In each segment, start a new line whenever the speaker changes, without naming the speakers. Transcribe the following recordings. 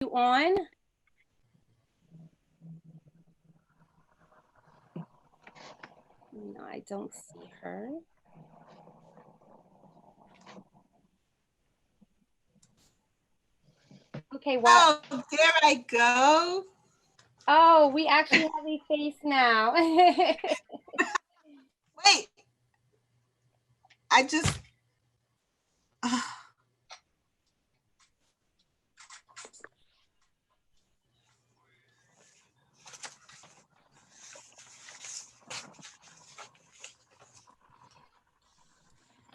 you on? No, I don't see her. Okay, well.
Oh, there I go.
Oh, we actually have a face now.
Wait, I just. Uh,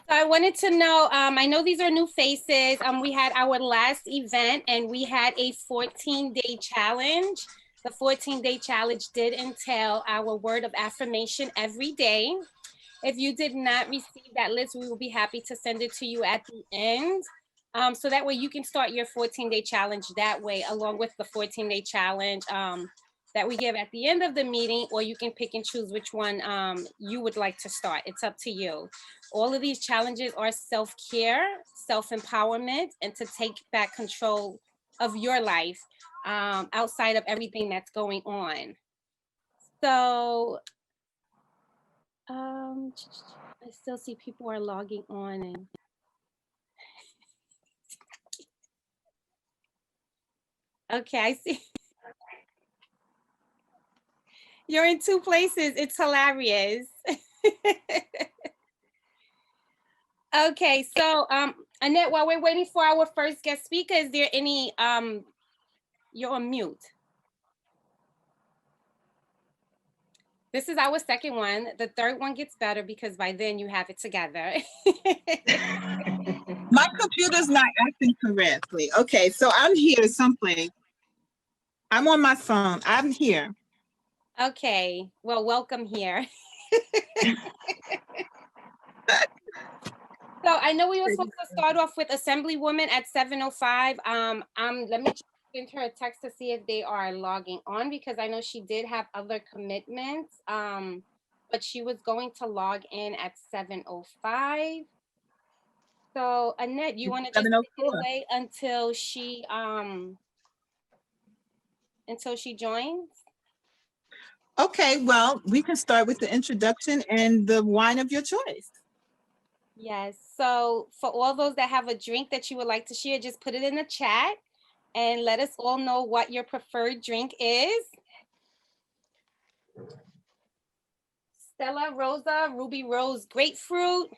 So I wanted to know, I know these are new faces. We had our last event and we had a 14-day challenge. The 14-day challenge did entail our word of affirmation every day. If you did not receive that list, we will be happy to send it to you at the end. So that way you can start your 14-day challenge that way, along with the 14-day challenge that we give at the end of the meeting, or you can pick and choose which one you would like to start. It's up to you. All of these challenges are self-care, self-empowerment, and to take back control of your life outside of everything that's going on. So I still see people are logging on and okay, I see. You're in two places. It's hilarious. Okay, so Annette, while we're waiting for our first guest speaker, is there any you're on mute. This is our second one. The third one gets better because by then you have it together.
my computer's not acting correctly. Okay, so I'm here someplace. I'm on my phone. I'm here.
Okay, well, welcome here. So I know we were supposed to start off with Assemblywoman at 7:05. Let me send her a text to see if they are logging on because I know she did have other commitments. But she was going to log in at 7:05. So Annette, you want to just take it away until she joins?
Okay, well, we can start with the introduction and the wine of your choice.
Yes. So for all those that have a drink that you would like to share, just put it in the chat and let us all know what your preferred drink is. Stella Rosa, Ruby Rose Grapefruit.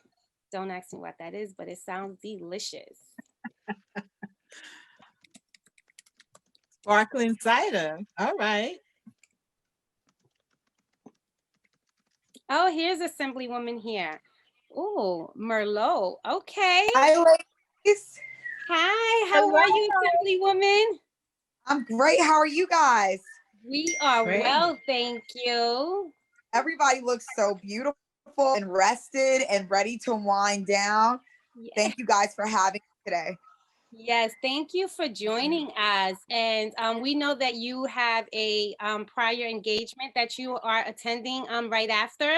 Don't ask me what that is, but it sounds delicious.
Sparkling cider. All right.
Oh, here's Assemblywoman here. Oh, Merlot. Okay.
Hi, ladies.
Hi, how are you, Assemblywoman?
I'm great. How are you guys?
We are
Great.
well, thank you.
Everybody looks so beautiful and rested and ready to wind down.
Yeah.
Thank you guys for having me today.
Yes, thank you for joining us. And we know that you have a prior engagement that you are attending right after.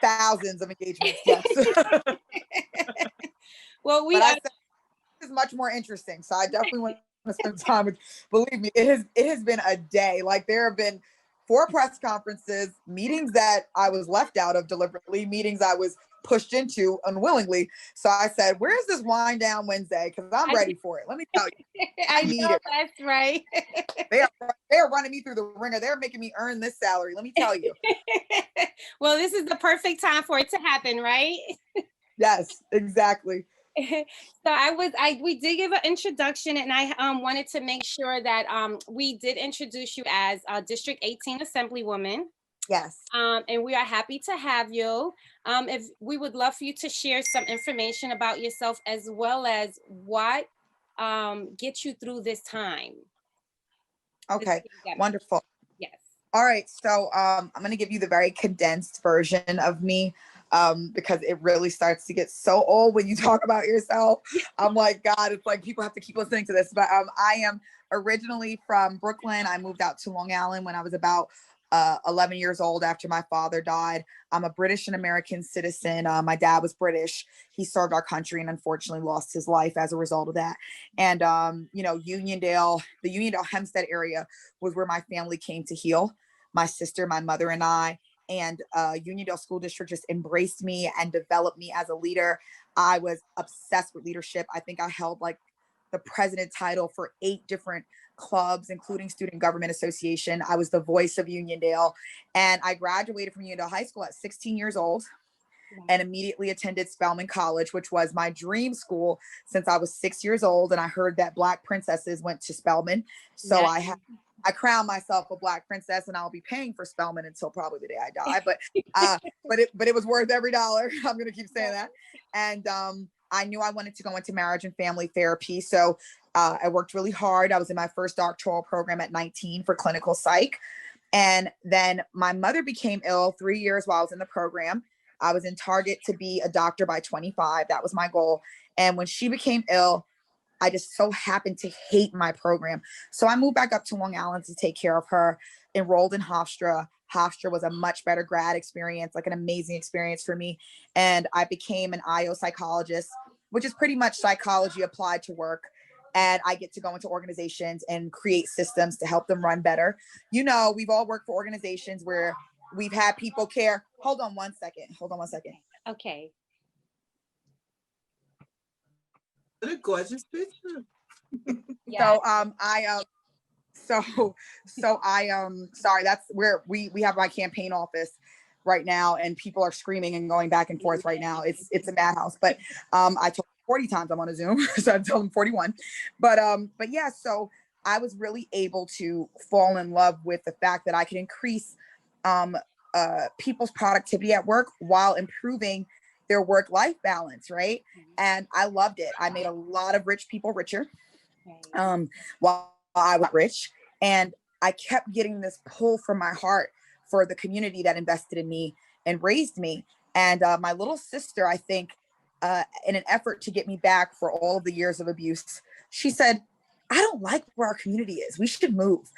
Thousands of engagements, yes.
Well,
but I said this is much more interesting. So I definitely want to spend time with. Believe me, it has been a day. Like there have been 4 press conferences, meetings that I was left out of deliberately, meetings I was pushed into unwillingly. So I said, where's this wind down Wednesday? Because I'm ready for it. Let me tell you.
I know that's right.
They're running me through the ringer. They're making me earn this salary. Let me tell you.
Well, this is the perfect time for it to happen, right?
Yes, exactly.
So we did give an introduction, and I wanted to make sure that we did introduce you as District 18 Assemblywoman.
Yes.
And we are happy to have you. If we would love for you to share some information about yourself as well as what gets you through this time.
Okay, wonderful.
Yes.
All right, so I'm going to give you the very condensed version of me because it really starts to get so old when you talk about yourself. I'm like, God, it's like people have to keep listening to this. But I am originally from Brooklyn. I moved out to Long Island when I was about 11 years old after my father died. I'm a British and American citizen. My dad was British. He served our country and unfortunately lost his life as a result of that. And, you know, Uniondale, the Uniondale Hempstead area was where my family came to heal. My sister, my mother, and I. And Uniondale School District just embraced me and developed me as a leader. I was obsessed with leadership. I think I held like the president title for 8 different clubs, including Student Government Association. I was the voice of Uniondale. And I graduated from Uniondale High School at 16 years old and immediately attended Spelman College, which was my dream school since I was 6 years old. And I heard that Black princesses went to Spelman. So I crowned myself a Black princess, and I'll be paying for Spelman until probably the day I die. But it was worth every dollar. I'm gonna keep saying that. And I knew I wanted to go into marriage and family therapy. So I worked really hard. I was in my first doctoral program at 19 for clinical psych. And then my mother became ill 3 years while I was in the program. I was in target to be a doctor by 25. That was my goal. And when she became ill, I just so happened to hate my program. So I moved back up to Long Island to take care of her, enrolled in Hofstra. Hofstra was a much better grad experience, like an amazing experience for me. And I became an IO psychologist, which is pretty much psychology applied to work. And I get to go into organizations and create systems to help them run better. You know, we've all worked for organizations where we've had people care. Hold on one second.
Okay.
What a gorgeous picture.
Yeah.
Sorry, that's where we have my campaign office right now, and people are screaming and going back and forth right now. It's a madhouse. But I told 40 times I'm on a Zoom, so I told them 41. But yeah, so I was really able to fall in love with the fact that I could increase people's productivity at work while improving their work-life balance, right? And I loved it. I made a lot of rich people richer while I was rich. And I kept getting this pull from my heart for the community that invested in me and raised me. And my little sister, I think, in an effort to get me back for all of the years of abuse, she said, I don't like where our community is. We should move.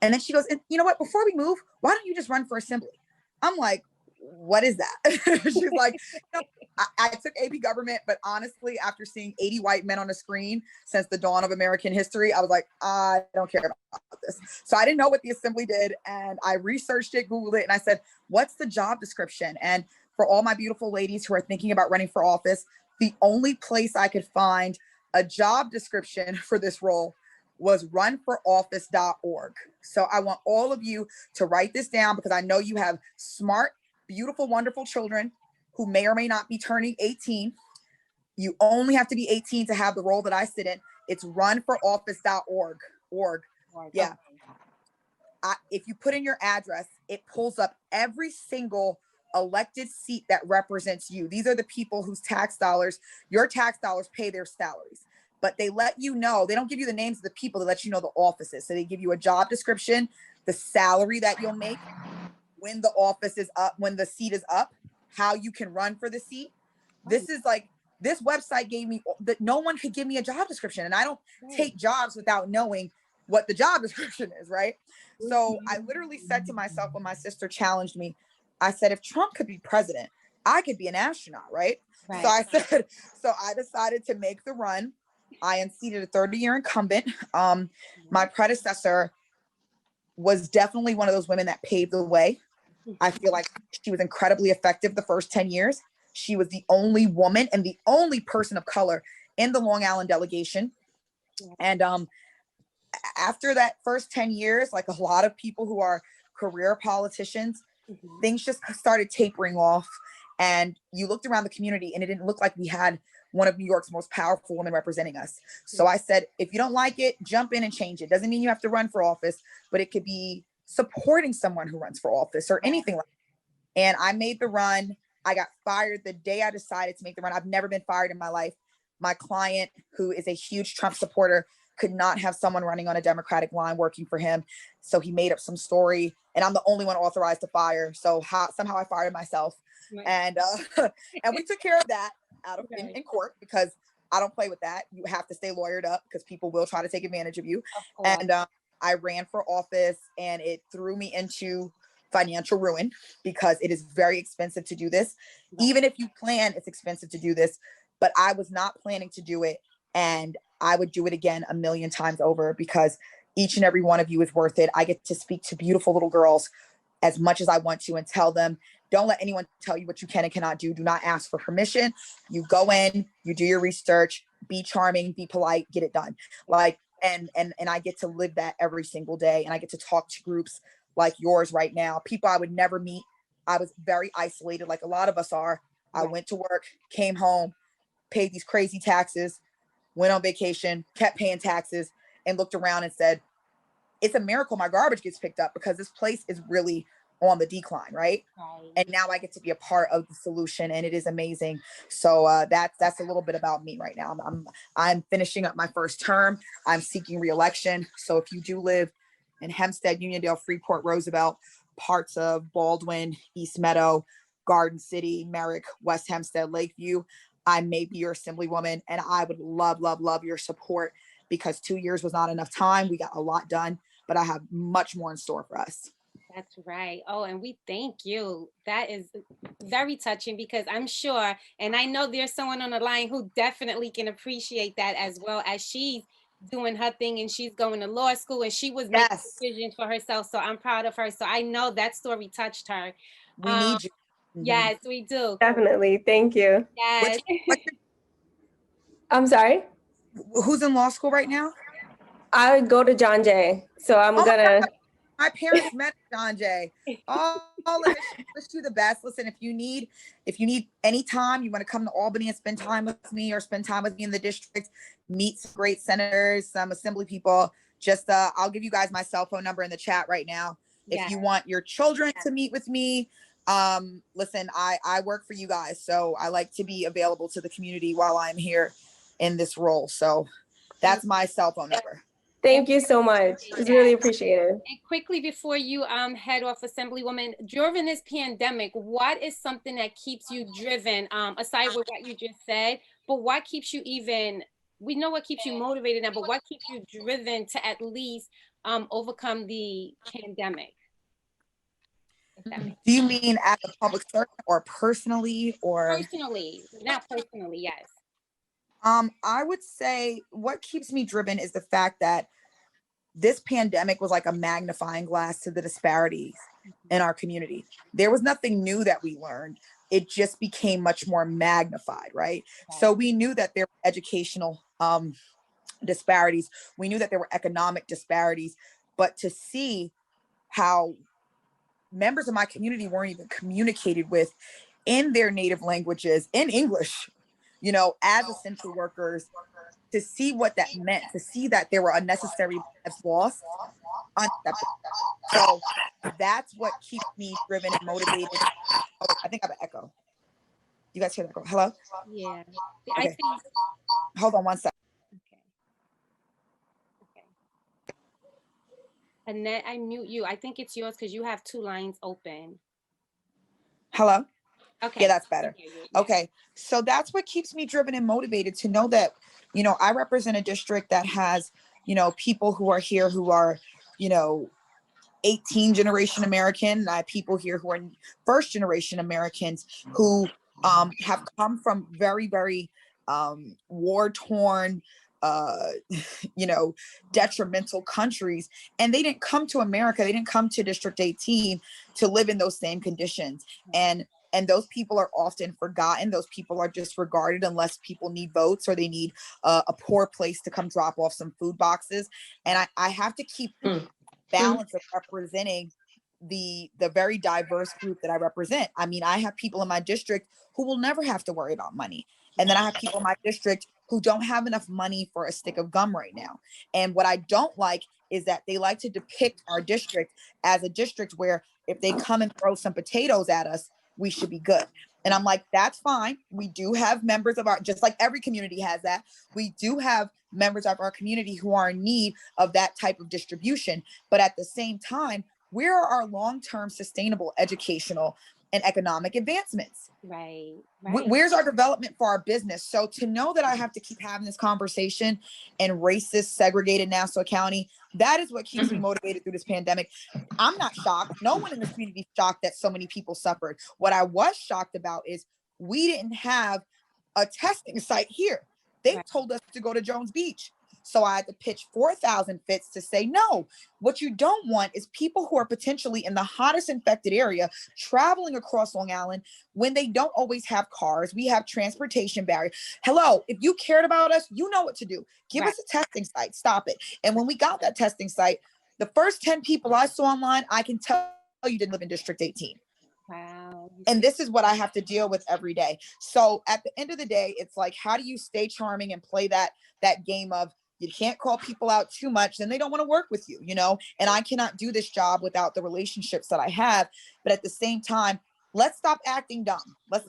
And then she goes, and you know what, before we move, why don't you just run for assembly? I'm like, what is that? She's like, you know, I took AP government, but honestly, after seeing 80 white men on the screen since the dawn of American history, I was like, I don't care about this. So I didn't know what the assembly did. And I researched it, Googled it, and I said, what's the job description? And for all my beautiful ladies who are thinking about running for office, the only place I could find a job description for this role was runforoffice.org. So I want all of you to write this down, because I know you have smart, beautiful, wonderful children who may or may not be turning 18. You only have to be 18 to have the role that I sit in. It's runforoffice.org. Yeah. If you put in your address, it pulls up every single elected seat that represents you. These are the people whose tax dollars, your tax dollars, pay their salaries. But they let you know, they don't give you the names of the people, they let you know the offices. So they give you a job description, the salary that you'll make when the office is up, when the seat is up, how you can run for the seat. This is like, this website gave me that no one could give me a job description. And I don't take jobs without knowing what the job description is, right? So I literally said to myself when my sister challenged me, I said, if Trump could be president, I could be an astronaut, right? So I decided to make the run. I unseated a 30-year incumbent. My predecessor was definitely one of those women that paved the way. I feel like she was incredibly effective the first 10 years. She was the only woman and the only person of color in the Long Island delegation. And after that first 10 years, like a lot of people who are career politicians, things just started tapering off. And you looked around the community and it didn't look like we had one of New York's most powerful women representing us. So I said, if you don't like it, jump in and change it. Doesn't mean you have to run for office, but it could be supporting someone who runs for office or anything like that. And I made the run. I got fired the day I decided to make the run. I've never been fired in my life. My client, who is a huge Trump supporter, could not have someone running on a Democratic line working for him. So he made up some story, and I'm the only one authorized to fire. So somehow I fired myself. Right. And we took care of that in court, because I don't play with that. You have to stay lawyered up because people will try to take advantage of you. And I ran for office, and it threw me into financial ruin because it is very expensive to do this. Even if you plan, it's expensive to do this, but I was not planning to do it. And I would do it again a million times over because each and every one of you is worth it. I get to speak to beautiful little girls as much as I want to and tell them, don't let anyone tell you what you can and cannot do. Do not ask for permission. You go in, you do your research, be charming, be polite, get it done. Like, and I get to live that every single day. And I get to talk to groups like yours right now, people I would never meet. I was very isolated, like a lot of us are. I went to work, came home, paid these crazy taxes, went on vacation, kept paying taxes, and looked around and said, it's a miracle my garbage gets picked up because this place is really on the decline, right? And now I get to be a part of the solution, and it is amazing. So that's a little bit about me right now. I'm finishing up my first term. I'm seeking re-election. So if you do live in Hempstead, Uniondale, Freeport, Roosevelt, parts of Baldwin, East Meadow, Garden City, Merrick, West Hempstead, Lakeview, I may be your assemblywoman, and I would love, love, love your support because 2 years was not enough time. We got a lot done, but I have much more in store for us.
That's right. Oh, and we thank you. That is very touching because I'm sure, and I know there's someone on the line who definitely can appreciate that as well as she's doing her thing and she's going to law school and she was making decisions for herself. So I'm proud of her. So I know that story touched her.
We need you.
Yes, we do.
Definitely. Thank you.
Yes.
I'm sorry?
Who's in law school right now?
I go to John Jay. So I'm gonna.
My parents met John Jay. All wish you the best. Listen, if you need any time, you want to come to Albany and spend time with me or spend time with me in the district, meet some great senators, some assembly people, just I'll give you guys my cell phone number in the chat right now. If you want your children to meet with me, listen, I work for you guys. So I like to be available to the community while I'm here in this role. So that's my cell phone number.
Thank you so much. It's really appreciated.
And quickly before you head off, Assemblywoman, during this pandemic, what is something that keeps you driven, aside with what you just said, but what keeps you we know what keeps you motivated now, but what keeps you driven to at least overcome the pandemic?
Do you mean as a public servant or personally or?
Personally, not personally, yes.
I would say what keeps me driven is the fact that this pandemic was like a magnifying glass to the disparities in our community. There was nothing new that we learned. It just became much more magnified, right? So we knew that there were educational disparities. We knew that there were economic disparities, but to see how members of my community weren't even communicated with in their native languages, in English, you know, as essential workers, to see what that meant, to see that there were unnecessary lives lost, unacceptable. So that's what keeps me driven and motivated. Oh, I think I have an echo. You guys hear that? Hello?
Yeah.
Okay.
I think.
Hold on one second.
Okay. Annette, I mute you. I think it's yours because you have two lines open.
Hello?
Okay.
Yeah, that's better. Okay. So that's what keeps me driven and motivated to know that, you know, I represent a district that has, you know, people who are here who are, you know, 18 generation American. I have people here who are first generation Americans who have come from very, very war torn, you know, detrimental countries. And they didn't come to America. They didn't come to District 18 to live in those same conditions. And those people are often forgotten. Those people are disregarded unless people need votes or they need a poor place to come drop off some food boxes. And I have to keep balance of representing the very diverse group that I represent. I mean, I have people in my district who will never have to worry about money. And then I have people in my district who don't have enough money for a stick of gum right now. And what I don't like is that they like to depict our district as a district where if they come and throw some potatoes at us, we should be good. And I'm like, that's fine. We do have members of our, just like every community has that, we do have members of our community who are in need of that type of distribution. But at the same time, where are our long-term sustainable educational and economic advancements.
Right.
Where's our development for our business? So to know that I have to keep having this conversation in racist, segregated Nassau County, that is what keeps me motivated through this pandemic. I'm not shocked. No one in this community is shocked that so many people suffered. What I was shocked about is we didn't have a testing site here. They told us to go to Jones Beach. So I had to pitch 4,000 fits to say, no, what you don't want is people who are potentially in the hottest infected area traveling across Long Island when they don't always have cars. We have transportation barriers. Hello, if you cared about us, you know what to do. Give us a testing site, stop it. And when we got that testing site, the first 10 people I saw online, I can tell you didn't live in District 18.
Wow.
And this is what I have to deal with every day. So at the end of the day, it's like, how do you stay charming and play that game of, you can't call people out too much, then they don't want to work with you, you know? And I cannot do this job without the relationships that I have. But at the same time, let's stop acting dumb. Let's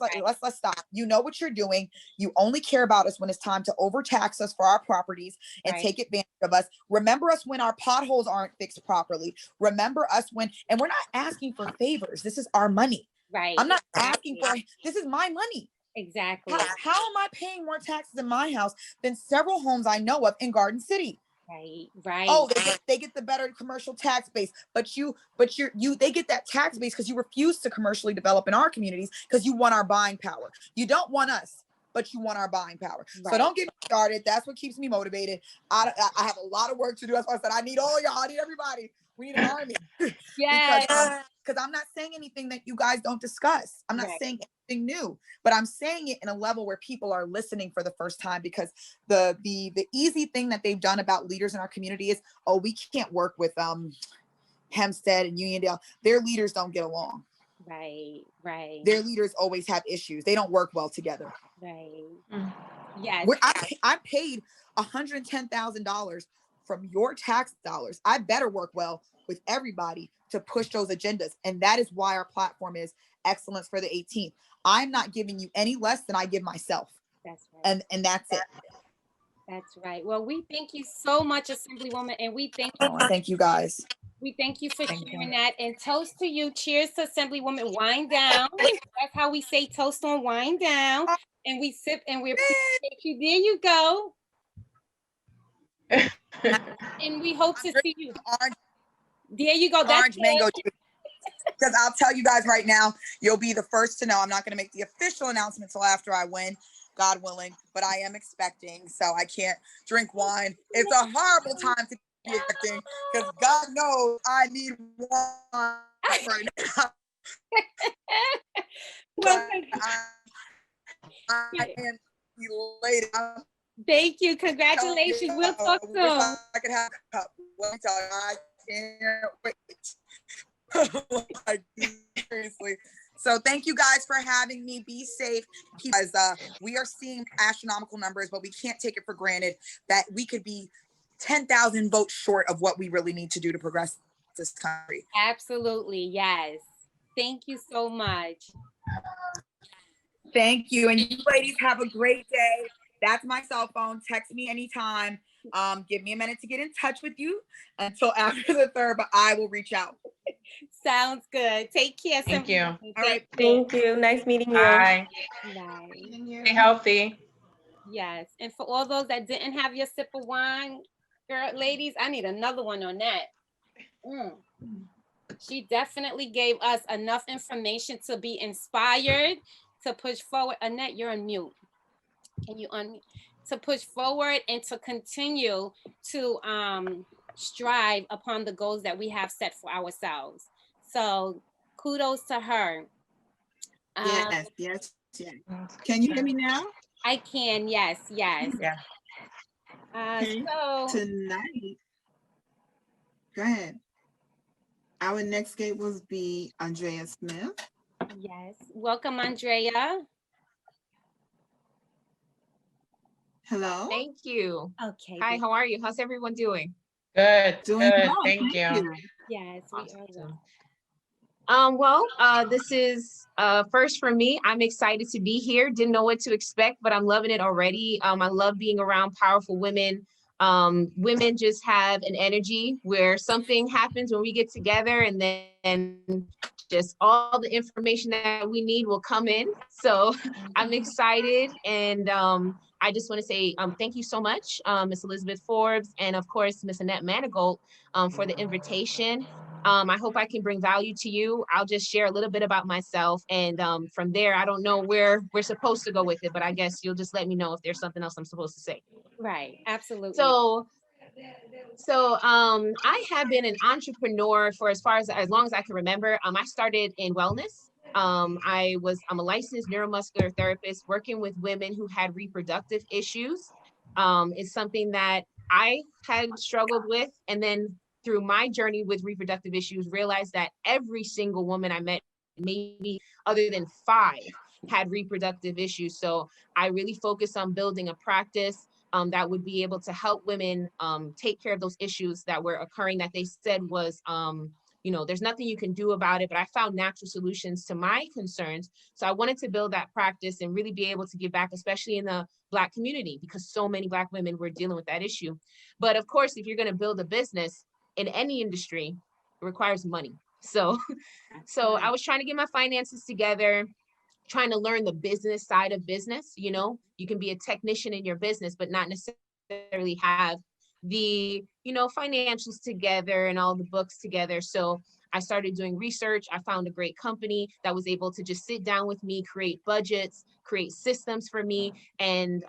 stop. You know what you're doing. You only care about us when it's time to overtax us for our properties and take advantage of us. Remember us when our potholes aren't fixed properly. Remember us when, and we're not asking for favors. This is our money.
Right.
I'm not asking for, this is my money.
Exactly.
How am I paying more taxes in my house than several homes I know of in Garden City?
Right.
Oh, they get the better commercial tax base, but they get that tax base because you refuse to commercially develop in our communities because you want our buying power. You don't want us, but you want our buying power. So don't get me started. That's what keeps me motivated. I have a lot of work to do. That's why I said I need all y'all. I need everybody. We need an army. Because I'm not saying anything that you guys don't discuss. I'm not saying anything new, but I'm saying it in a level where people are listening for the first time, because the easy thing that they've done about leaders in our community is, oh, we can't work with Hempstead and Uniondale. Their leaders don't get along.
Right.
Their leaders always have issues. They don't work well together.
Right. Yes.
I paid $110,000 from your tax dollars. I better work well with everybody to push those agendas. And that is why our platform is Excellence for the 18th. I'm not giving you any less than I give myself.
That's right.
And that's it.
That's right. Well, we thank you so much, Assemblywoman, and we thank you.
Thank you guys.
We thank you for sharing that. And toast to you. Cheers to Assemblywoman. Wind down. That's how we say toast on wind down. And we sip and we appreciate you. There you go. And we hope to see you. There you go. That's
orange mango juice. Because I'll tell you guys right now, you'll be the first to know. I'm not going to make the official announcement till after I win, God willing, but I am expecting, so I can't drink wine. It's a horrible time to be expecting, because God knows I need wine right now. I am elated.
Thank you. Congratulations. We'll talk soon.
I could have a cup. Let me tell you, I can't wait. Like, seriously. So thank you guys for having me. Be safe, because we are seeing astronomical numbers, but we can't take it for granted that we could be 10,000 votes short of what we really need to do to progress this country.
Absolutely. Yes. Thank you so much.
Thank you. And you ladies have a great day. That's my cell phone. Text me anytime. Give me a minute to get in touch with you until after the 3rd, but I will reach out.
Sounds good. Take care.
Thank you.
All right.
Thank you. Nice meeting you.
Bye.
Bye.
Stay healthy.
Yes. And for all those that didn't have your sip of wine, girl, ladies, I need another one on that. She definitely gave us enough information to be inspired to push forward. Annette, you're on mute. Can you unmute? To push forward and to continue to strive upon the goals that we have set for ourselves. So kudos to her.
Yes. Can you hear me now?
I can, yes.
Yeah.
Okay.
So
Tonight, go ahead. Our next guest will be Andrea Smith.
yes, welcome, Andrea.
Hello.
Thank you.
Okay.
Hi, how are you? How's everyone doing?
Good.
Doing
Good.
well.
Thank you.
Yes, we are.
Awesome. Well, this is first for me. I'm excited to be here. Didn't know what to expect, but I'm loving it already. I love being around powerful women. Women just have an energy where something happens when we get together, and then just all the information that we need will come in. So I'm excited. And I just want to say thank you so much, Ms. Elizabeth Forbes, and of course, Ms. Annette Manigault, for the invitation. I hope I can bring value to you. I'll just share a little bit about myself. And from there, I don't know where we're supposed to go with it, but I guess you'll just let me know if there's something else I'm supposed to say.
Right, absolutely.
So I have been an entrepreneur for as long as I can remember. I started in wellness. I'm a licensed neuromuscular therapist working with women who had reproductive issues. It's something that I had struggled with, and then through my journey with reproductive issues, realized that every single woman I met, maybe other than 5, had reproductive issues. So I really focused on building a practice that would be able to help women take care of those issues that were occurring that they said was, there's nothing you can do about it, but I found natural solutions to my concerns. So I wanted to build that practice and really be able to give back, especially in the Black community, because so many Black women were dealing with that issue. But of course, if you're going to build a business in any industry, it requires money. So I was trying to get my finances together, trying to learn the business side of business. You can be a technician in your business, but not necessarily have the, financials together and all the books together. So I started doing research. I found a great company that was able to just sit down with me, create budgets, create systems for me. And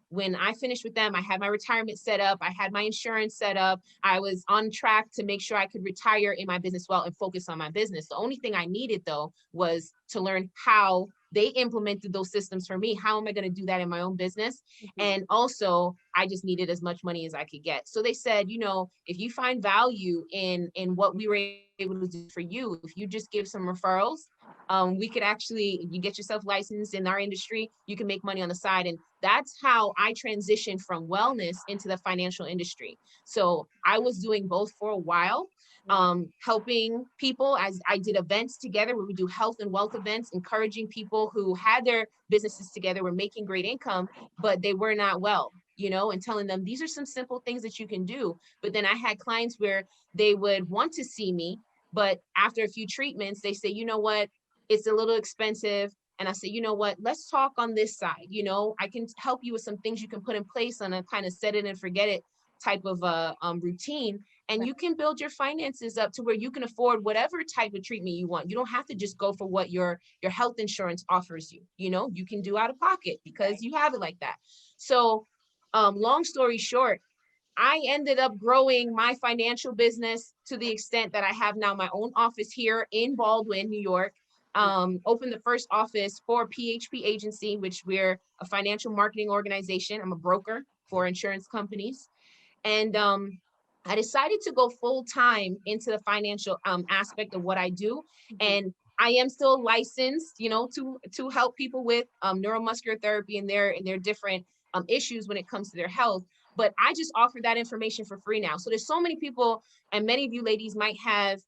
when I finished with them, I had my retirement set up. I had my insurance set up. I was on track to make sure I could retire in my business well and focus on my business. The only thing I needed, though, was to learn how they implemented those systems for me. How am I going to do that in my own business? And also, I just needed as much money as I could get. So they said, if you find value in what we were able to do for you, if you just give some referrals, we could actually, you get yourself licensed in our industry, you can make money on the side. And that's how I transitioned from wellness into the financial industry. So I was doing both for a while, helping people as I did events together where we do health and wealth events, encouraging people who had their businesses together, were making great income, but they were not well, and telling them these are some simple things that you can do. But then I had clients where they would want to see me, but after a few treatments, they say, you know what, it's a little expensive. And I say, you know what, let's talk on this side. I can help you with some things you can put in place on a kind of set it and forget it type of routine. And you can build your finances up to where you can afford whatever type of treatment you want. You don't have to just go for what your health insurance offers you. You can do out of pocket because you have it like that. So long story short, I ended up growing my financial business to the extent that I have now my own office here in Baldwin, New York. Opened the first office for PHP Agency, which we're a financial marketing organization. I'm a broker for insurance companies. And I decided to go full time into the financial aspect of what I do. And I am still licensed, to help people with neuromuscular therapy and their different issues when it comes to their health. But I just offer that information for free now. So there's so many people, and many of you ladies might have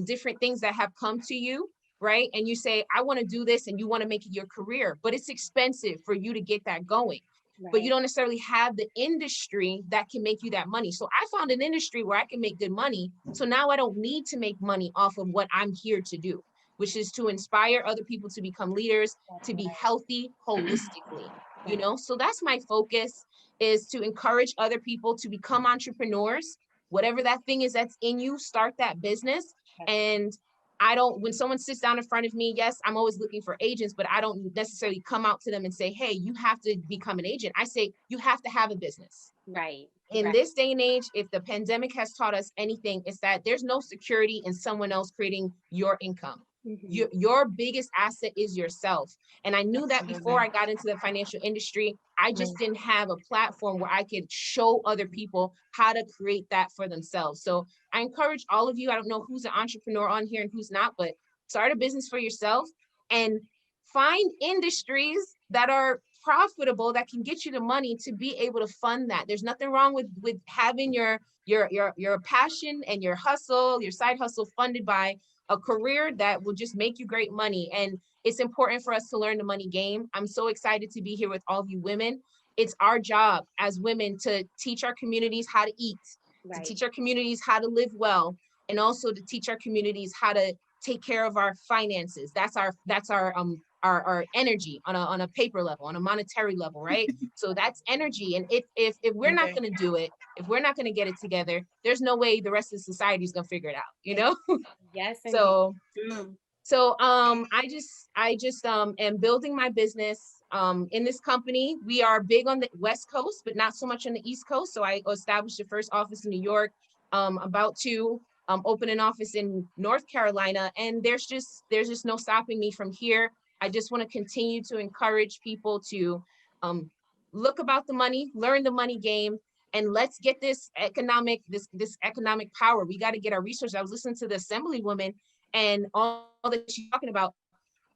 different things that have come to you, right? And you say, I want to do this, and you want to make it your career, but it's expensive for you to get that going. Right. But you don't necessarily have the industry that can make you that money. So I found an industry where I can make good money. So now I don't need to make money off of what I'm here to do, which is to inspire other people to become leaders, to be healthy holistically, So that's my focus, is to encourage other people to become entrepreneurs. Whatever that thing is that's in you, start that business. And when someone sits down in front of me, yes, I'm always looking for agents, but I don't necessarily come out to them and say, hey, you have to become an agent. I say, you have to have a business.
Right.
In this day and age, if the pandemic has taught us anything, it's that there's no security in someone else creating your income. Your biggest asset is yourself. And I knew that before I got into the financial industry. I just didn't have a platform where I could show other people how to create that for themselves. So I encourage all of you, I don't know who's an entrepreneur on here and who's not, but start a business for yourself and find industries that are profitable, that can get you the money to be able to fund that. There's nothing wrong with having your passion and your hustle, your side hustle funded by a career that will just make you great money. And it's important for us to learn the money game. I'm so excited to be here with all of you women. It's our job as women to teach our communities how to eat, to teach our communities how to live well, and also to teach our communities how to take care of our finances. That's our energy on a paper level, on a monetary level, right? So that's energy. And if we're not
Okay.
going to do it, if we're not going to get it together, there's no way the rest of society is going to figure it out, you know?
Yes, indeed.
So
True.
I just am building my business in this company. We are big on the West Coast, but not so much on the East Coast. So I established the first office in New York, about to open an office in North Carolina, and there's just no stopping me from here. I just want to continue to encourage people to look about the money, learn the money game, and let's get this economic power. We got to get our resources. I was listening to the Assemblywoman and all that she's talking about.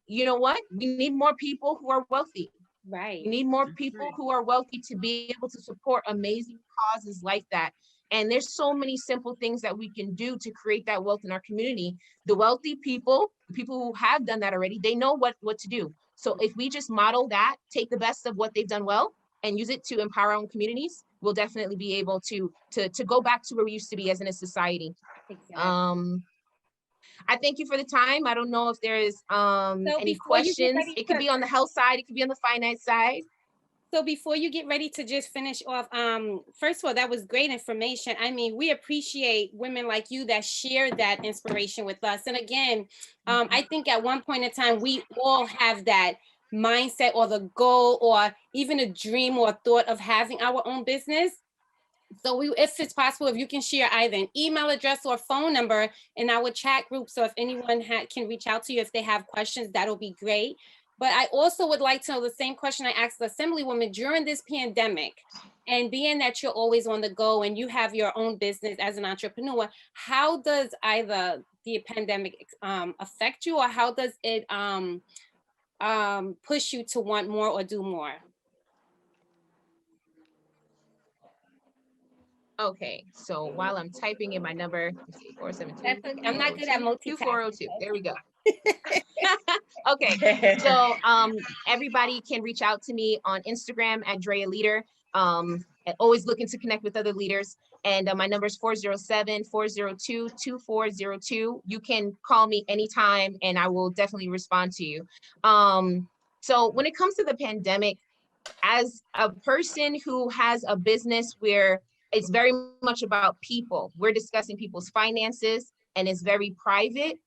You know what? We need more people who are wealthy.
Right.
We need more
That's
people
right.
who are wealthy to be able to support amazing causes like that. And there's so many simple things that we can do to create that wealth in our community. The wealthy people, the people who have done that already, they know what to do. So if we just model that, take the best of what they've done well and use it to empower our own communities, we'll definitely be able to go back to where we used to be as in a society.
Exactly.
I thank you for the time. I don't know if there is any
before you get
questions.
ready
It could
to-
be on the health side, it could be on the finance side.
So before you get ready to just finish off, first of all, that was great information. I mean, we appreciate women like you that share that inspiration with us. And again, I think at one point in time, we all have that mindset or the goal or even a dream or thought of having our own business. So if it's possible, if you can share either an email address or phone number in our chat group. So if anyone can reach out to you if they have questions, that'll be great. But I also would like to know the same question I asked the Assemblywoman during this pandemic, and being that you're always on the go and you have your own business as an entrepreneur, how does either the pandemic affect you, or how does it push you to want more or do more?
Okay, so while I'm typing in my number, let's see, 472.
That's okay. I'm not good at multitasking.
2402. There we go. Okay, so everybody can reach out to me on Instagram at Drea Leader. Always looking to connect with other leaders. And my number is 407-402-2402. You can call me anytime and I will definitely respond to you. So when it comes to the pandemic, as a person who has a business where it's very much about people, we're discussing people's finances and it's very private.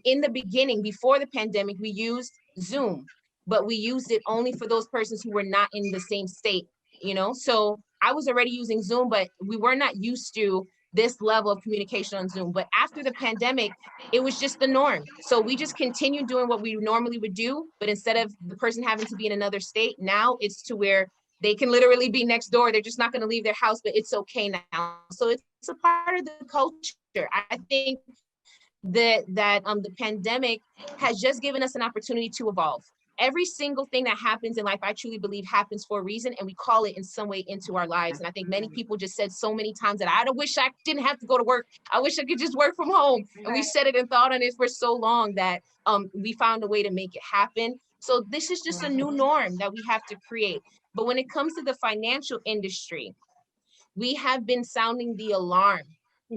In the beginning, before the pandemic, we used Zoom, but we used it only for those persons who were not in the same state, you know? So I was already using Zoom, but we were not used to this level of communication on Zoom. But after the pandemic, it was just the norm. So we just continued doing what we normally would do, but instead of the person having to be in another state, now it's to where they can literally be next door. They're just not going to leave their house, but it's okay now. So it's a part of the culture. I think that the pandemic has just given us an opportunity to evolve. Every single thing that happens in life, I truly believe happens for a reason, and we call it in some way into our lives. And I think many people just said so many times that I wish I didn't have to go to work. I wish I could just work from home. And we said it and thought on it for so long that we found a way to make it happen. So this is just a new norm that we have to create. But when it comes to the financial industry, we have been sounding the alarm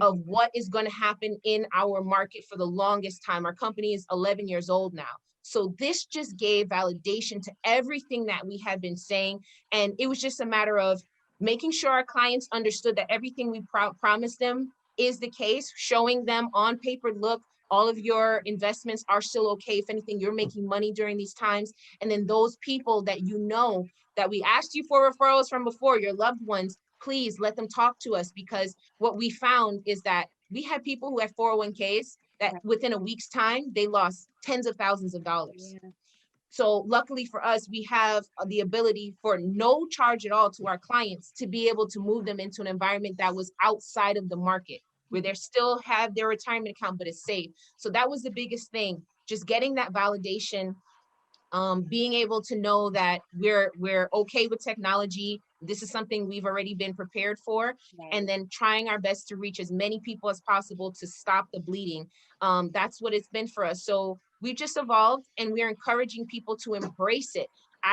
of what is going to happen in our market for the longest time. Our company is 11 years old now. So this just gave validation to everything that we have been saying. And it was just a matter of making sure our clients understood that everything we promised them is the case, showing them on paper, look, all of your investments are still okay. If anything, you're making money during these times. And then those people that you know that we asked you for referrals from before, your loved ones, please let them talk to us, because what we found is that we had people who had 401ks that within a week's time, they lost tens of thousands of dollars. Yeah. So luckily for us, we have the ability for no charge at all to our clients to be able to move them into an environment that was outside of the market, where they still have their retirement account, but it's safe. So that was the biggest thing, just getting that validation, being able to know that we're okay with technology. This is something we've already been prepared for, and then trying our best to reach as many people as possible to stop the bleeding. That's what it's been for us. So we've just evolved, and we're encouraging people to embrace it.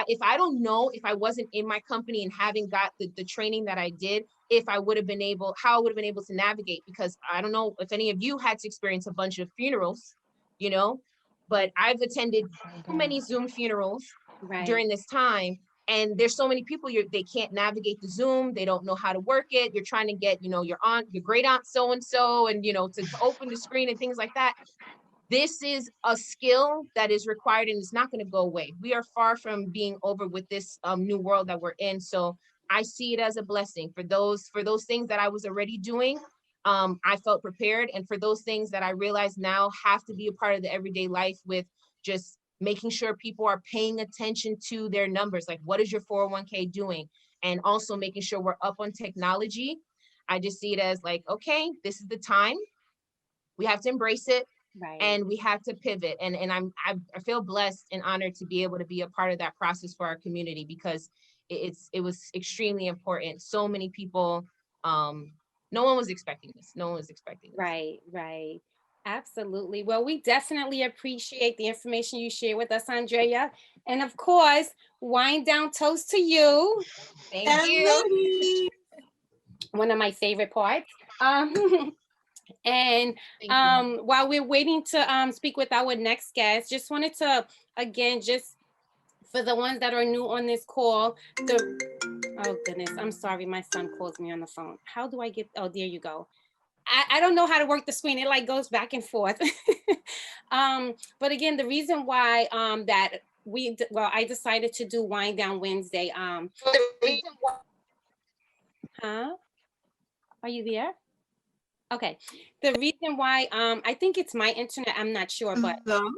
If I don't know, if I wasn't in my company and having got the training that I did, if I would have been able, how I would have been able to navigate, because I don't know if any of you had to experience a bunch of funerals. you know, but I've attended so many Zoom funerals
Right.
during this time. And there's so many people they can't navigate the Zoom. They don't know how to work it. You're trying to get, your aunt, your great aunt so-and-so, and, to open the screen and things like that. This is a skill that is required and it's not going to go away. We are far from being over with this new world that we're in. So I see it as a blessing for those things that I was already doing. I felt prepared. And for those things that I realize now have to be a part of the everyday life, with just making sure people are paying attention to their numbers. Like, what is your 401k doing? And also making sure we're up on technology. I just see it as like, okay, this is the time. We have to embrace it.
Right.
And we have to pivot. And I feel blessed and honored to be able to be a part of that process for our community, because it was extremely important. So many people, no one was expecting this. No one was expecting this.
Right, right. Absolutely. Well, we definitely appreciate the information you share with us, Andrea. And of course, wind down toast to you.
Thank you.
Emily.
One of my favorite parts. And
Thank you.
while we're waiting to speak with our next guest, just wanted to, again, just for the ones that are new on this call, oh goodness, I'm sorry, my son calls me on the phone. How do I get, oh, there you go. I don't know how to work the screen. It like goes back and forth. But again, the reason why I decided to do Wind Down Wednesday. Huh? Are you there? Okay. The reason why, I think it's my internet, I'm not sure, but
Hello?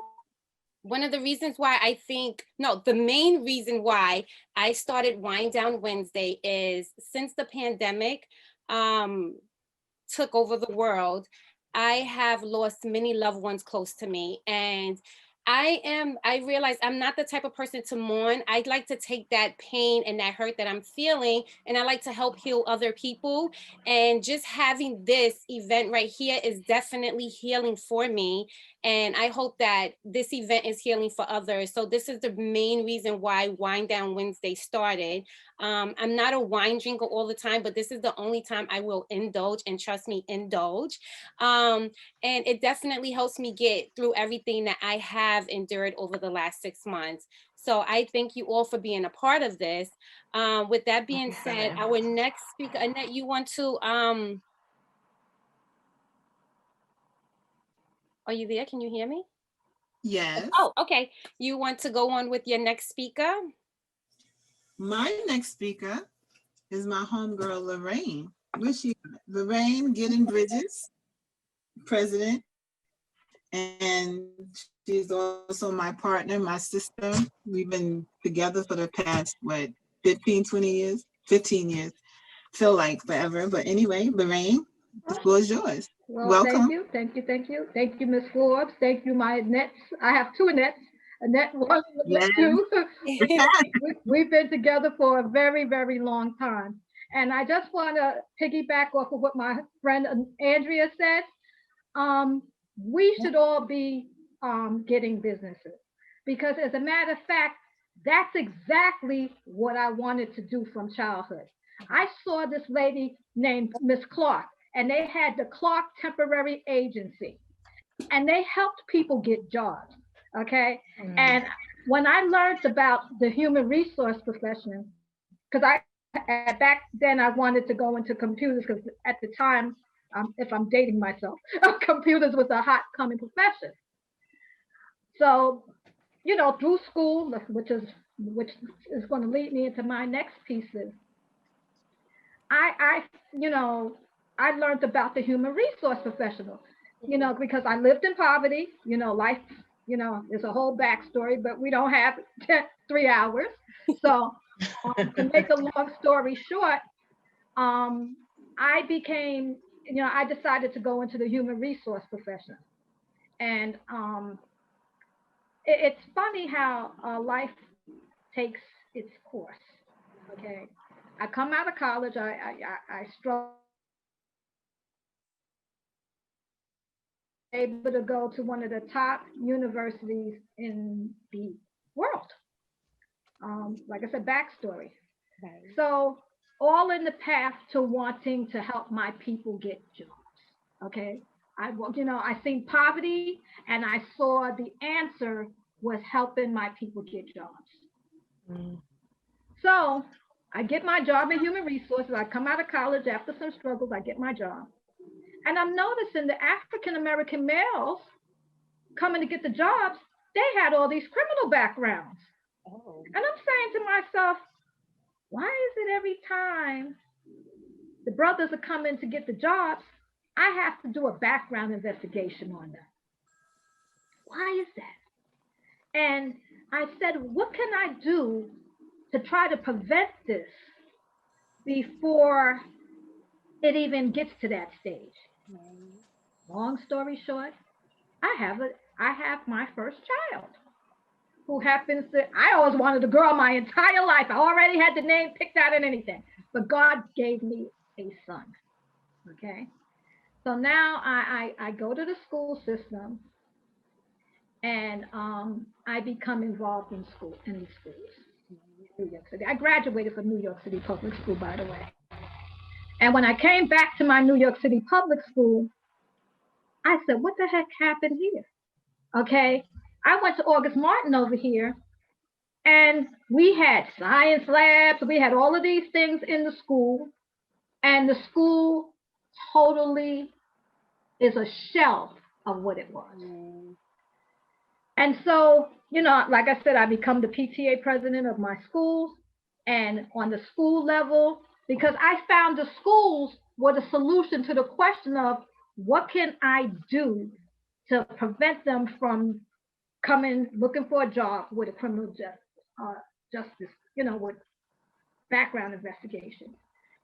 one of the reasons why the main reason why I started Wind Down Wednesday is since the pandemic took over the world, I have lost many loved ones close to me. And I realize I'm not the type of person to mourn. I'd like to take that pain and that hurt that I'm feeling, and I like to help heal other people. And just having this event right here is definitely healing for me. And I hope that this event is healing for others. So this is the main reason why Wind Down Wednesday started. I'm not a wine drinker all the time, but this is the only time I will indulge, and trust me, indulge. And it definitely helps me get through everything that I have endured over the last 6 months. So I thank you all for being a part of this. With that being said, our next speaker, Annette, you want to, are you there? Can you hear me?
Yes.
Oh, okay. You want to go on with your next speaker?
My next speaker is my homegirl, Lorraine. Where's she? Lorraine Gideon Bridges, president. And she's also my partner, my sister. We've been together for the past, 15 years? Feel like forever. But anyway, Lorraine, the floor is yours.
Well,
Welcome.
Thank you, Ms. Forbes. Thank you, my Annettes. I have two Annettes. Annette 1, Annette 2. We've been together for a very, very long time. And I just want to piggyback off of what my friend Andrea said. We should all be getting businesses, because as a matter of fact, that's exactly what I wanted to do from childhood. I saw this lady named Miss Clark, and they had the Clark Temporary Agency, and they helped people get jobs, okay? And when I learned about the human resource profession, because back then I wanted to go into computers, because at the time, if I'm dating myself, computers was a hot coming profession. So, through school, which is going to lead me into my next pieces, I learned about the human resource professional, because I lived in poverty, life, there's a whole backstory, but we don't have 3 hours. So to make a long story short, I became, I decided to go into the human resource profession. And it's funny how life takes its course, okay? I come out of college, I struggled, able to go to one of the top universities in the world. Like I said, backstory.
Right.
So all in the path to wanting to help my people get jobs, okay? I seen poverty, and I saw the answer was helping my people get jobs. So I get my job in human resources. I come out of college after some struggles. I get my job, and I'm noticing the African American males coming to get the jobs. They had all these criminal backgrounds, and I'm saying to myself, why is it every time the brothers are coming to get the jobs, I have to do a background investigation on them? Why is that? And I said, what can I do to try to prevent this before it even gets to that stage? Long story short, I have my first child, who happens to, I always wanted a girl my entire life. I already had the name picked out and anything, but God gave me a son. Okay. So now I go to the school system, and I become involved in schools. New York City. I graduated from New York City Public School, by the way. And when I came back to my New York City Public School, I said, what the heck happened here? Okay. I went to August Martin over here, and we had science labs. We had all of these things in the school, and the school totally is a shell of what it was. And so, like I said, I become the PTA president of my schools, and on the school level, because I found the schools were the solution to the question of what can I do to prevent them from coming looking for a job with a criminal justice, with background investigation.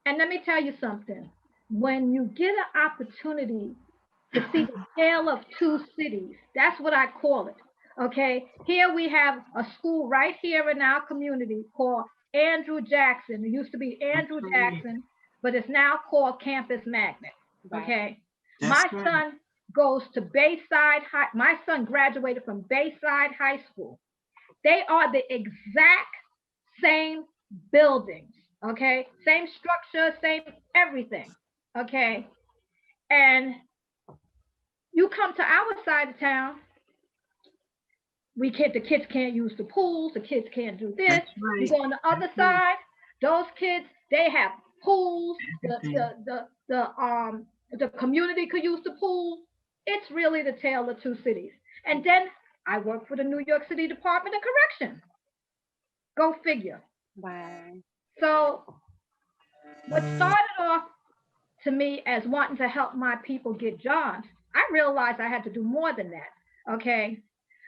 And let me tell you something. When you get an opportunity to see the tale of two cities, that's what I call it. Okay, here we have a school right here in our community called Andrew Jackson. It used to be Andrew Jackson, but it's now called Campus Magnet. Okay, my son goes to Bayside High. My son graduated from Bayside High School. They are the exact same buildings. Okay, same structure, same everything. Okay, and you come to our side of town, the kids can't use the pools, the kids can't do this. Right. You go on the other side, those kids, they have pools, the community could use the pool. It's really the tale of two cities. And then I work for the New York City Department of Correction. Go figure.
Wow.
So what started off to me as wanting to help my people get jobs, I realized I had to do more than that. Okay.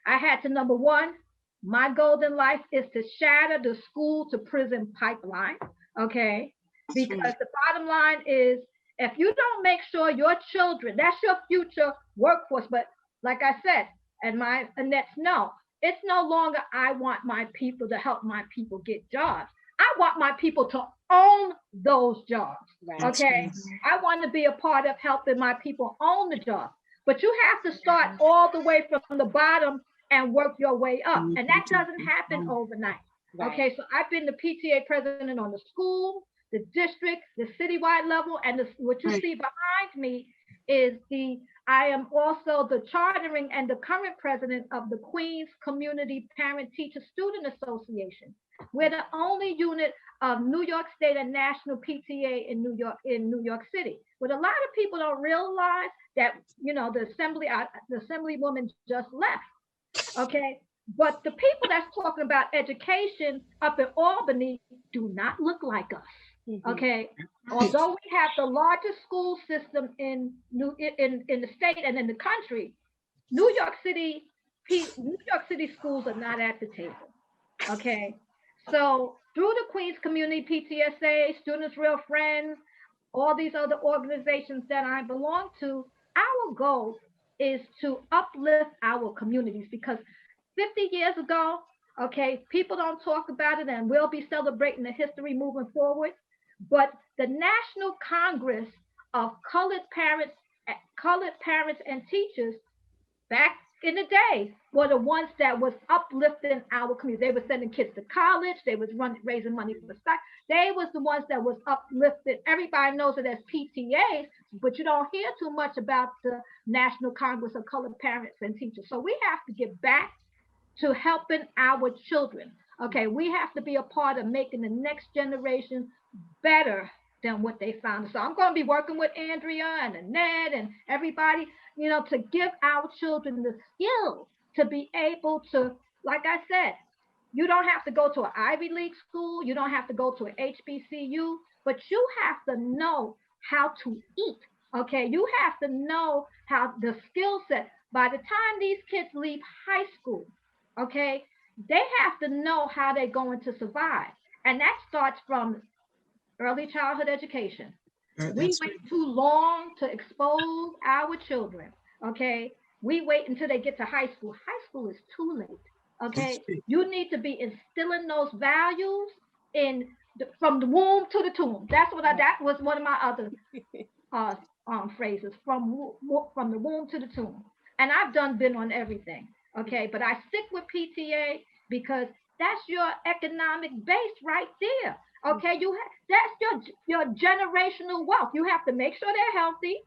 I had to, number one, my goal in life is to shatter the school to prison pipeline. Okay. Because the bottom line is, if you don't make sure your children, that's your future workforce. But like I said, and my Annette's no, it's no longer I want my people to help my people get jobs. I want my people to own those jobs. Right. Okay. I want to be a part of helping my people own the job. But you have to start all the way from the bottom and work your way up. And that doesn't happen overnight. Right. Okay. So I've been the PTA president on the school, the district, the citywide level, and what you see behind me is I am also the chartering and the current president of the Queens Community Parent Teacher Student Association. We're the only unit of New York State and national PTA in New York City. But a lot of people don't realize that, the assemblywoman just left. Okay. But the people that's talking about education up in Albany do not look like us. Okay, although we have the largest school system in the state and in the country, New York City schools are not at the table. Okay, so through the Queens Community PTSA, Students Real Friends, all these other organizations that I belong to, our goal is to uplift our communities, because 50 years ago, okay, people don't talk about it, and we'll be celebrating the history moving forward. But the National Congress of Colored Parents and Teachers, back in the day were the ones that was uplifting our community. They were sending kids to college. They was raising money for the stock. They was the ones that was uplifted. Everybody knows that as PTAs, but you don't hear too much about the National Congress of Colored Parents and Teachers. So we have to get back to helping our children. Okay, we have to be a part of making the next generation better than what they found. So I'm going to be working with Andrea and Annette and everybody, to give our children the skills to be able to, like I said, you don't have to go to an Ivy League school, you don't have to go to an HBCU, but you have to know how to eat. Okay, you have to know how the skill set. By the time these kids leave high school, okay, they have to know how they're going to survive. And that starts from early childhood education. We wait too long to expose our children, okay? We wait until they get to high school. High school is too late, okay? You need to be instilling those values from the womb to the tomb. That was one of my other phrases, from the womb to the tomb. And I've been on everything, okay? But I stick with PTA because that's your economic base right there. Okay, that's your generational wealth. You have to make sure they're healthy,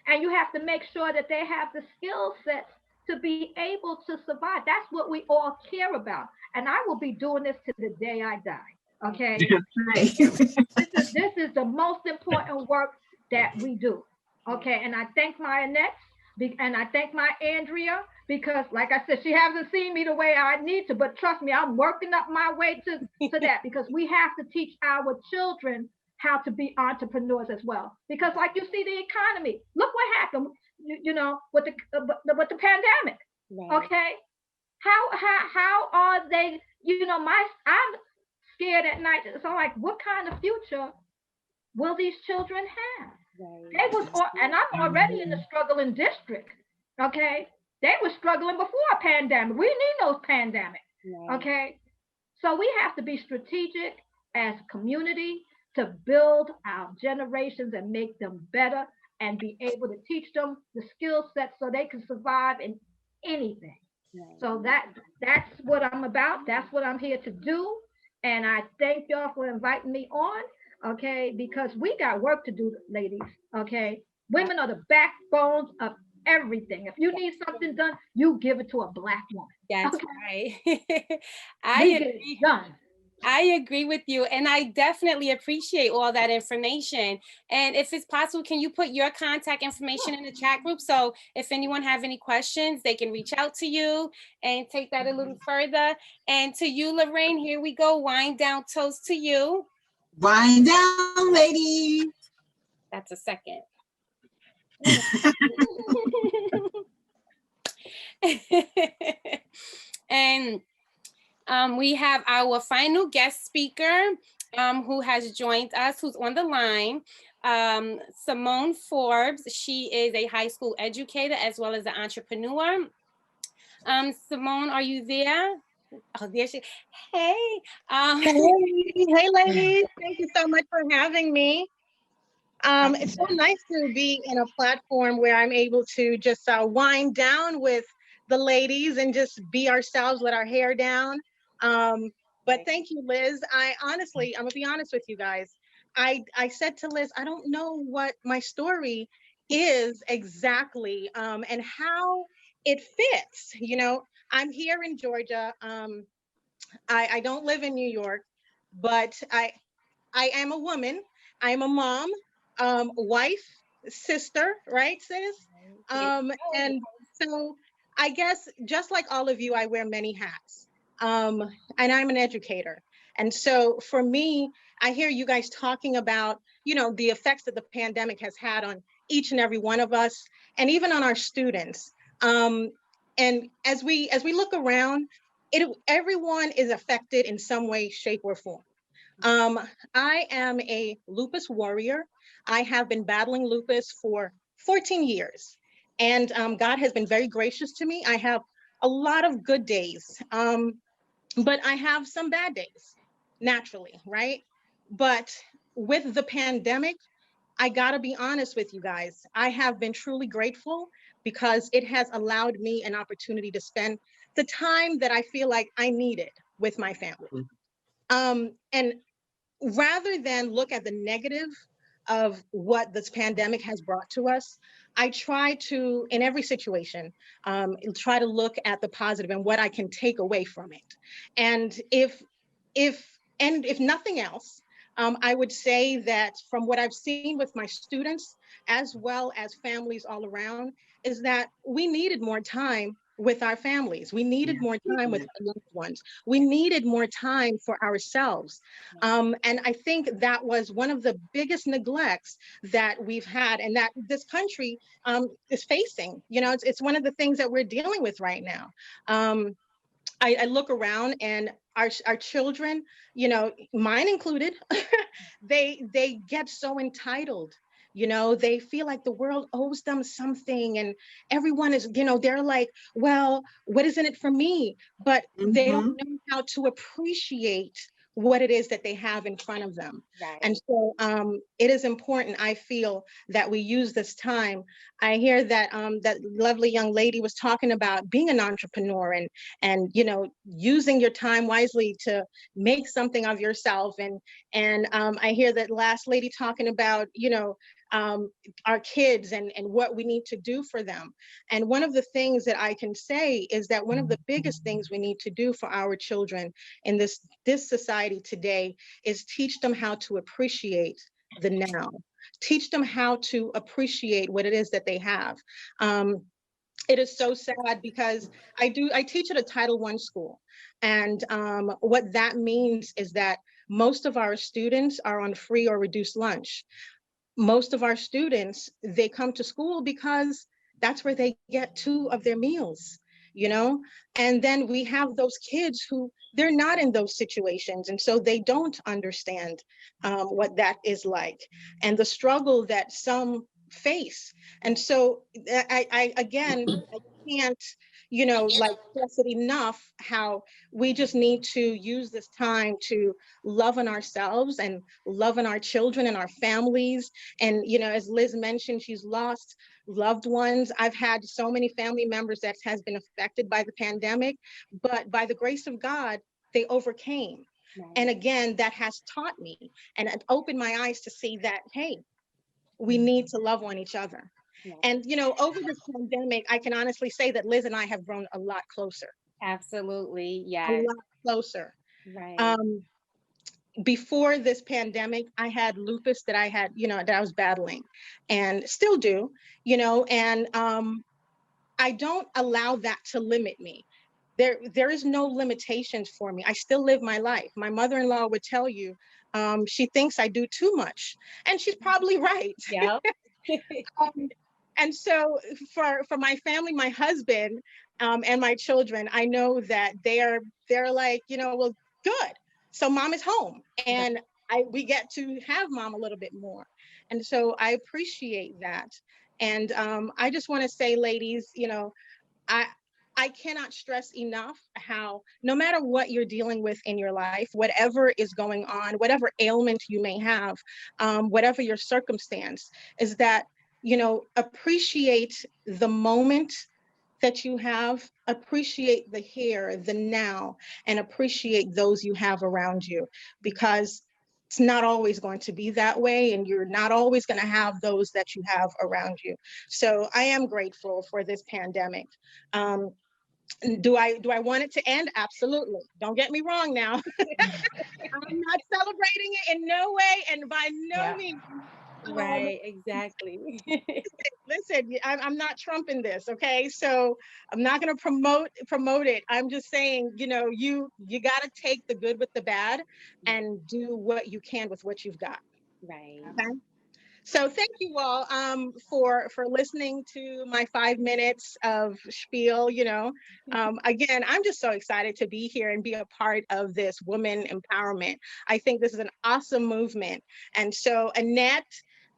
and you have to make sure that they have the skill sets to be able to survive. That's what we all care about. And I will be doing this to the day I die. Okay, this is the most important work that we do. Okay, and I thank my Annette and I thank my Andrea, because like I said, she hasn't seen me the way I need to, but trust me, I'm working up my way to that, because we have to teach our children how to be entrepreneurs as well. Because like you see the economy, look what happened, with the pandemic. Right. Okay, how are they? I'm scared at night. So I'm like, what kind of future will these children have? Right. And I'm already in the struggling district. Okay, they were struggling before a pandemic. We need those pandemics. Right. Okay, so we have to be strategic as a community to build our generations and make them better, and be able to teach them the skill sets so they can survive in anything. Right. So that's what I'm about. That's what I'm here to do. And I thank y'all for inviting me on. Okay, because we got work to do, ladies. Okay, women are the backbones of everything. If you need something done, you give it to a Black woman.
That's
okay?
Right. I agree with you, and I definitely appreciate all that information. And if it's possible, can you put your contact information in the chat group, so if anyone have any questions, they can reach out to you and take that a little further. And to you, Lorraine, here we go. Wind down toast to you.
Wind down, lady.
That's a second. And we have our final guest speaker who has joined us, who's on the line. Simone Forbes. She is a high school educator as well as an entrepreneur. Simone, are you there? Oh, there she. Hey.
Hey, ladies. Thank you so much for having me. It's so nice to be in a platform where I'm able to just wind down with the ladies and just be ourselves, let our hair down. But thank you, Liz. I'm gonna be honest with you guys. I said to Liz, I don't know what my story is exactly, and how it fits. I'm here in Georgia. I don't live in New York, but I am a woman. I'm a mom, wife, sister, right, sis? And so I guess just like all of you, I wear many hats. And I'm an educator. And so for me, I hear you guys talking about, the effects that the pandemic has had on each and every one of us, and even on our students. And as we look around, everyone is affected in some way, shape, or form. I am a lupus warrior. I have been battling lupus for 14 years, and God has been very gracious to me. I have a lot of good days, but I have some bad days, naturally, right? But with the pandemic, I gotta be honest with you guys. I have been truly grateful because it has allowed me an opportunity to spend the time that I feel like I needed with my family. And rather than look at the negative of what this pandemic has brought to us, I try to, in every situation, try to look at the positive and what I can take away from it. And if nothing else, I would say that from what I've seen with my students, as well as families all around, is that we needed more time with our families. We needed more time with our loved ones. We needed more time for ourselves. And I think that was one of the biggest neglects that we've had and that this country is facing. You know, it's one of the things that we're dealing with right now. I look around and our children, you know, mine included, they get so entitled. You know, they feel like the world owes them something, and everyone is, you know, they're like, well, what is in it for me? But they don't know how to appreciate what it is that they have in front of them.
Right.
And so it is important, I feel, that we use this time. I hear that that lovely young lady was talking about being an entrepreneur and you know, using your time wisely to make something of yourself. And I hear that last lady talking about, you know, our kids and what we need to do for them. And one of the things that I can say is that one of the biggest things we need to do for our children in this society today is teach them how to appreciate the now. Teach them how to appreciate what it is that they have. It is so sad because I teach at a Title I school. And what that means is that most of our students are on free or reduced lunch. Most of our students, they come to school because that's where they get 2 of their meals, you know? And then we have those kids who they're not in those situations. And so they don't understand what that is like and the struggle that some face. And so I can't, you know, like stress it enough how we just need to use this time to love on ourselves and love on our children and our families. And, you know, as Liz mentioned, she's lost loved ones. I've had so many family members that has been affected by the pandemic, but by the grace of God, they overcame.
Right.
And again, that has taught me and it opened my eyes to see that, hey, we need to love on each other.
Yeah.
And, you know, over this pandemic, I can honestly say that Liz and I have grown a lot closer.
Absolutely.
A
Yes.
lot closer.
Right.
Before this pandemic, I had lupus that I had, you know, that I was battling and still do, you know, and I don't allow that to limit me. There is no limitations for me. I still live my life. My mother-in-law would tell you, she thinks I do too much, and she's probably right.
Yep.
And so for my family, my husband, and my children, I know that they're like, you know, well, good. So mom is home and we get to have mom a little bit more. And so I appreciate that. And I just want to say, ladies, you know, I cannot stress enough how no matter what you're dealing with in your life, whatever is going on, whatever ailment you may have, whatever your circumstance, is that, you know, appreciate the moment that you have, appreciate the here, the now, and appreciate those you have around you, because it's not always going to be that way, and you're not always going to have those that you have around you. So I am grateful for this pandemic. Do I want it to end? Absolutely. Don't get me wrong now. I'm not celebrating it in no way and by no means.
Right, exactly.
Listen, I'm not trumping this, okay? So I'm not going to promote it. I'm just saying, you know, you got to take the good with the bad and do what you can with what you've got.
Right.
Okay. So thank you all for listening to my 5 minutes of spiel. You know, again, I'm just so excited to be here and be a part of this woman empowerment. I think this is an awesome movement. And so Annette,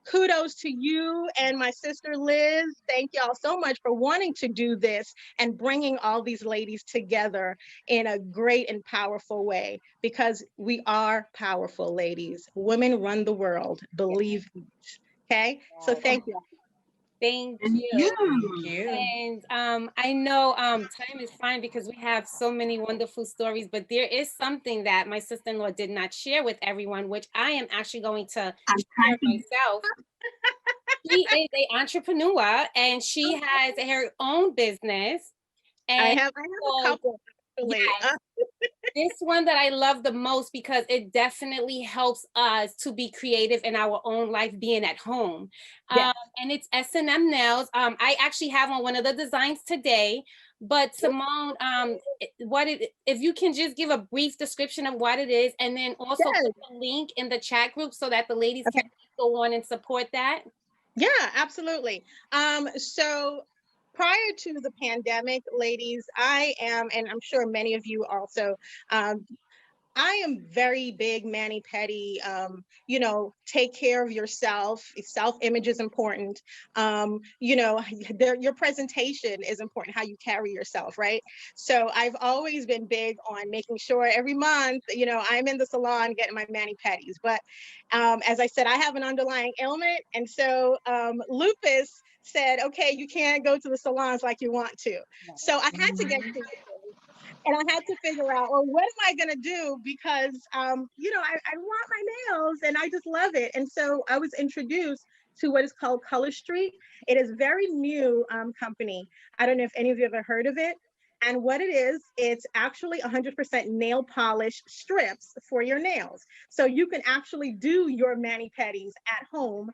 kudos to you and my sister Liz. Thank y'all so much for wanting to do this and bringing all these ladies together in a great and powerful way, because we are powerful, ladies. Women run the world, believe me. Okay, so thank you.
Thank
And
you.
you.
Thank you.
And I know time is fine because we have so many wonderful stories, but there is something that my sister-in-law did not share with everyone, which I am actually going to share myself. She is an entrepreneur and she has her own business.
I
And
have a couple actually.
yes, this one that I love the most because it definitely helps us to be creative in our own life, being at home.
Yes.
And it's S&M Nails. I actually have on one of the designs today. But Simone, if you can just give a brief description of what it is, and then also
Yes.
put the link in the chat group so that the ladies
Okay.
can go on and support that.
Yeah, absolutely. So prior to the pandemic, ladies, I am, and I'm sure many of you also, I am very big mani-pedi, take care of yourself. Self-image is important. Your presentation is important, how you carry yourself, right? So I've always been big on making sure every month, I'm in the salon getting my mani-pedis. But as I said, I have an underlying ailment. And so lupus said, okay, you can't go to the salons like you want to. So I had to get creative. And I had to figure out, well, what am I going to do? Because, I want my nails and I just love it. And so I was introduced to what is called Color Street. It is a very new company. I don't know if any of you ever heard of it. And what it is, it's actually 100% nail polish strips for your nails. So you can actually do your mani-pedis at home,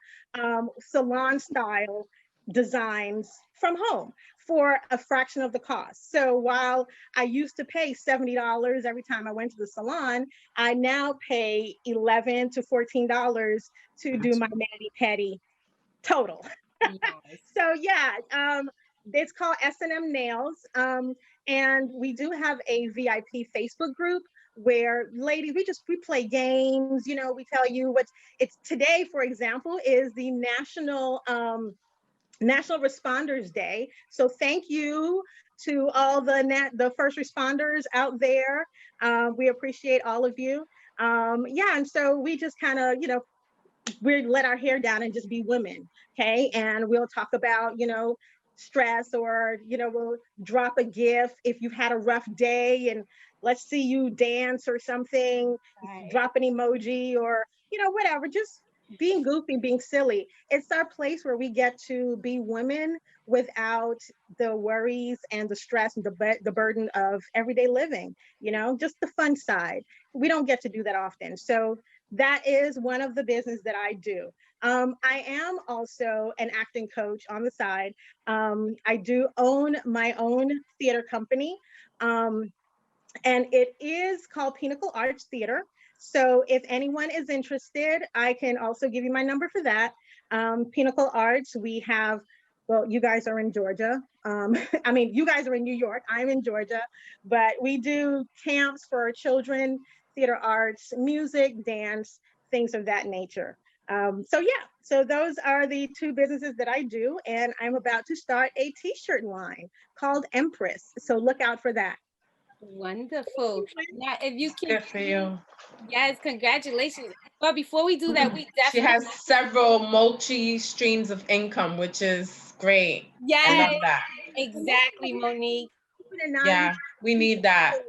salon style designs from home for a fraction of the cost. So while I used to pay $70 every time I went to the salon, I now pay $11 to $14 to do my mani-pedi total.
Yes.
So yeah, it's called S&M Nails. And we do have a VIP Facebook group where ladies, we play games, we tell you it's today, for example, is the National Responders Day. So thank you to all the first responders out there. We appreciate all of you. And so we just kind of, we let our hair down and just be women, okay? And we'll talk about, stress, or, we'll drop a GIF if you've had a rough day and let's see you dance or something,
Right.
drop an emoji or, whatever, just being goofy, being silly. It's our place where we get to be women without the worries and the stress and the burden of everyday living, just the fun side. We don't get to do that often. So that is one of the business that I do. I am also an acting coach on the side. I do own my own theater company, and it is called Pinnacle Arts Theater. So if anyone is interested, I can also give you my number for that. Pinnacle Arts, we have, well, you guys are in Georgia. You guys are in New York, I'm in Georgia, but we do camps for children, theater arts, music, dance, things of that nature. So those are the two businesses that I do, and I'm about to start a t-shirt line called Empress. So look out for that.
Wonderful. Now, if you can,
Good for you.
yes, congratulations. But before we do that, we
She
definitely,
has several multi streams of income, which is great. I
yes,
love that.
exactly, Monique.
Yeah, we need that.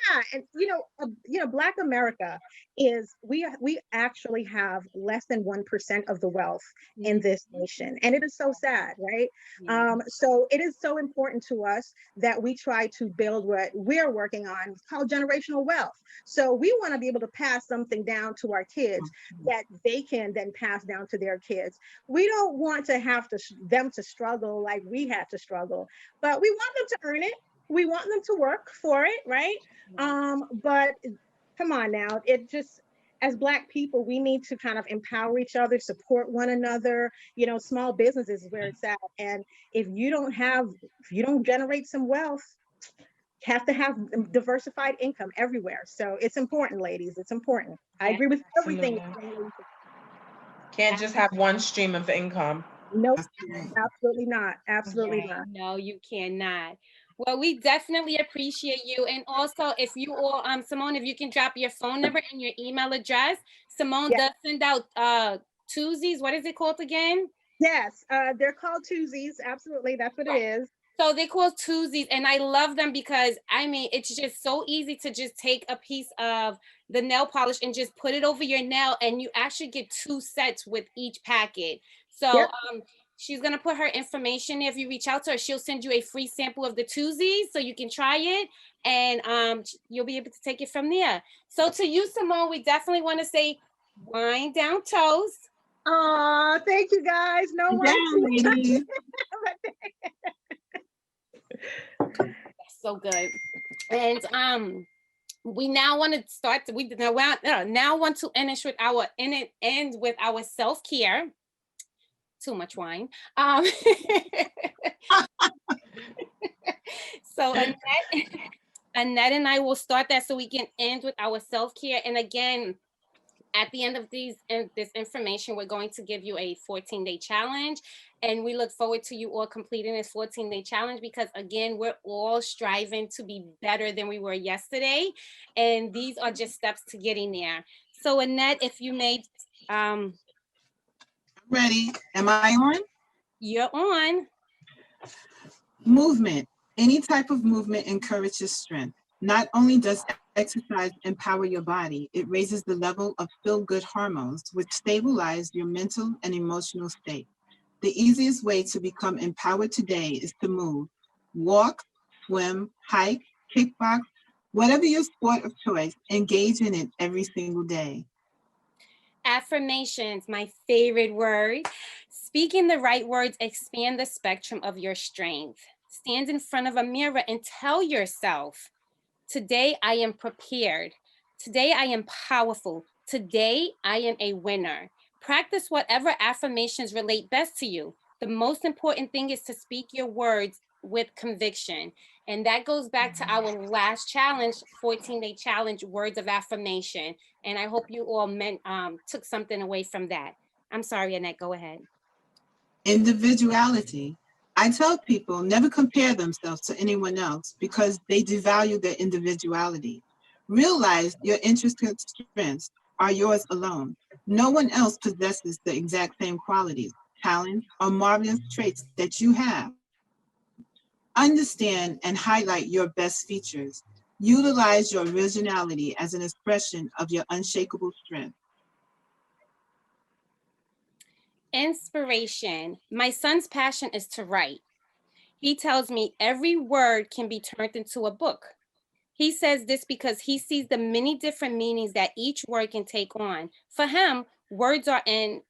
Yeah, and Black America is we actually have less than 1% of the wealth in this nation, and it is so sad, right? So it is so important to us that we try to build what we're working on. It's called generational wealth. So we want to be able to pass something down to our kids that they can then pass down to their kids. We don't want to have them to struggle like we had to struggle, but we want them to earn it. We want them to work for it, right? But come on now, it just, as Black people, we need to kind of empower each other, support one another. Small businesses is where it's at. And if you don't generate some wealth, you have to have diversified income everywhere. So it's important, ladies, it's important. I agree with everything.
Absolutely. Can't just have one stream of income.
Nope, absolutely not. Absolutely not.
No, you cannot. Well, we definitely appreciate you. And also, if you all, Simone, if you can drop your phone number and your email address. Simone does send out Tuesdays. What is it called again?
Yes, they're called Tuesdays. Absolutely, that's what it is.
So they call Tuesdays, and I love them because I mean it's just so easy to just take a piece of the nail polish and just put it over your nail, and you actually get 2 sets with each packet. So
Yep.
she's gonna put her information there. If you reach out to her, she'll send you a free sample of the Tuesdays so you can try it, and you'll be able to take it from there. So to you, Simone, we definitely want to say wind down toast.
Aw, thank you guys. No
Yeah,
one.
ladies.
That's so good. And we now want to start. We now want to finish with our end with our self-care. Too much wine. So Annette and I will start that so we can end with our self-care. And again, at the end of this information, we're going to give you a 14-day challenge. And we look forward to you all completing this 14-day challenge because, again, we're all striving to be better than we were yesterday. And these are just steps to getting there. So, Annette, if you may.
Ready? Am I on?
You're on.
Movement. Any type of movement encourages strength. Not only does exercise empower your body, it raises the level of feel-good hormones, which stabilize your mental and emotional state. The easiest way to become empowered today is to move. Walk, swim, hike, kickbox, whatever your sport of choice, engage in it every single day.
Affirmations, my favorite word. Speaking the right words expand the spectrum of your strength. Stand in front of a mirror and tell yourself, today I am prepared. Today I am powerful. Today I am a winner. Practice whatever affirmations relate best to you. The most important thing is to speak your words with conviction. And that goes back to our last challenge, 14-day challenge, words of affirmation. And I hope you all took something away from that. I'm sorry, Annette, go ahead.
Individuality. I tell people never compare themselves to anyone else because they devalue their individuality. Realize your intrinsic strengths are yours alone. No one else possesses the exact same qualities, talents, or marvelous traits that you have. Understand and highlight your best features. Utilize your originality as an expression of your unshakable strength.
Inspiration. My son's passion is to write. He tells me every word can be turned into a book. He says this because he sees the many different meanings that each word can take on. For him, words are an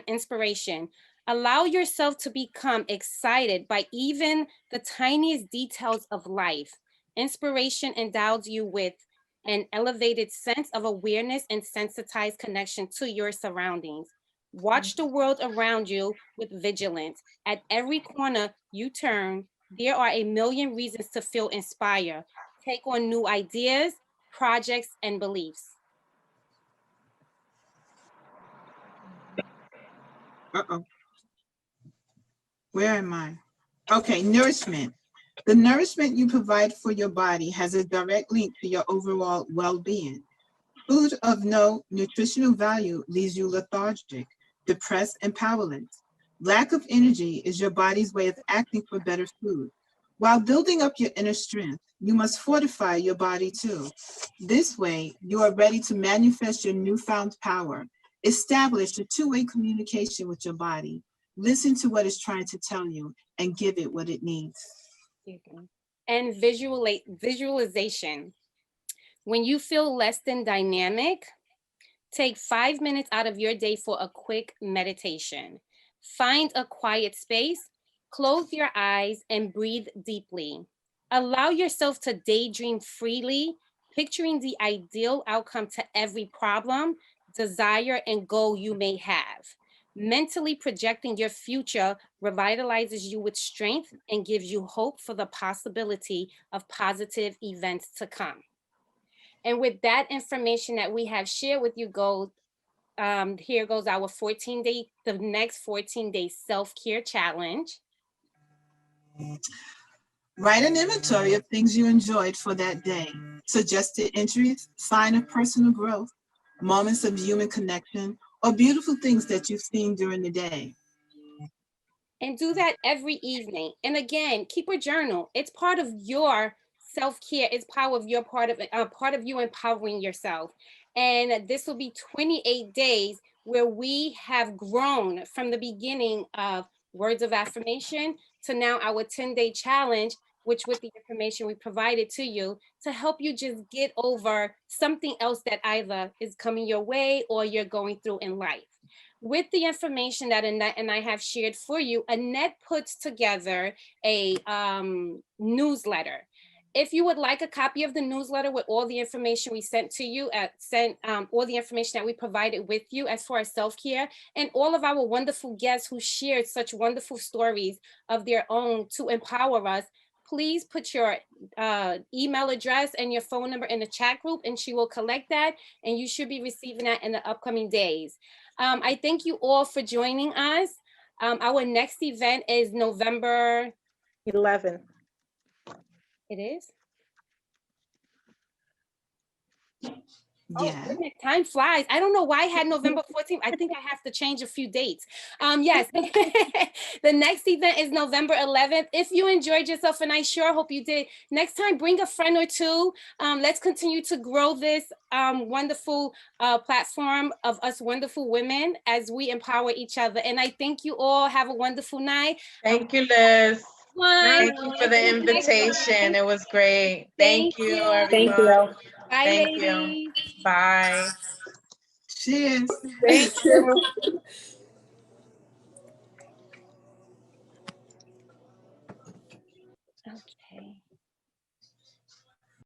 inspiration. Allow yourself to become excited by even the tiniest details of life. Inspiration endows you with an elevated sense of awareness and sensitized connection to your surroundings. Watch the world around you with vigilance. At every corner you turn, there are a million reasons to feel inspired. Take on new ideas, projects, and beliefs.
Uh-oh. Where am I? Okay, nourishment. The nourishment you provide for your body has a direct link to your overall well-being. Food of no nutritional value leaves you lethargic, depressed, and powerless. Lack of energy is your body's way of asking for better food. While building up your inner strength, you must fortify your body too. This way, you are ready to manifest your newfound power. Establish a two-way communication with your body. Listen to what it's trying to tell you and give it what it needs.
And visualization. When you feel less than dynamic, take 5 minutes out of your day for a quick meditation. Find a quiet space, close your eyes, and breathe deeply. Allow yourself to daydream freely, picturing the ideal outcome to every problem, desire, and goal you may have. Mentally projecting your future revitalizes you with strength and gives you hope for the possibility of positive events to come. And with that information that we have shared with you, here goes our the next 14-day self-care challenge.
Write an inventory of things you enjoyed for that day. Suggested entries, sign of personal growth, moments of human connection, or beautiful things that you've seen during the day.
And do that every evening. And again, keep a journal. It's part of your self-care. It's part of you empowering yourself. And this will be 28 days where we have grown from the beginning of words of affirmation to now our 10-day challenge, which with the information we provided to you to help you just get over something else that either is coming your way or you're going through in life. With the information that Annette and I have shared for you, Annette puts together a newsletter. If you would like a copy of the newsletter with all the information we sent to you, all the information that we provided with you as far as self-care, and all of our wonderful guests who shared such wonderful stories of their own to empower us, please put your email address and your phone number in the chat group, and she will collect that, and you should be receiving that in the upcoming days. I thank you all for joining us. Our next event is November
11th.
It is?
Yeah.
Oh, goodness, time flies. I don't know why I had November 14th. I think I have to change a few dates. Yes, the next event is November 11th. If you enjoyed yourself, and I sure hope you did, next time bring a friend or two. Let's continue to grow this wonderful platform of us wonderful women as we empower each other. And I thank you all. Have a wonderful night.
Thank you, Liz.
Bye.
Thank you for the invitation. It was great.
Thank
Thank you,
you.
everyone.
Thank you.
Bye,
Thank you.
ladies.
Bye.
Cheers.
Thank you.
Okay.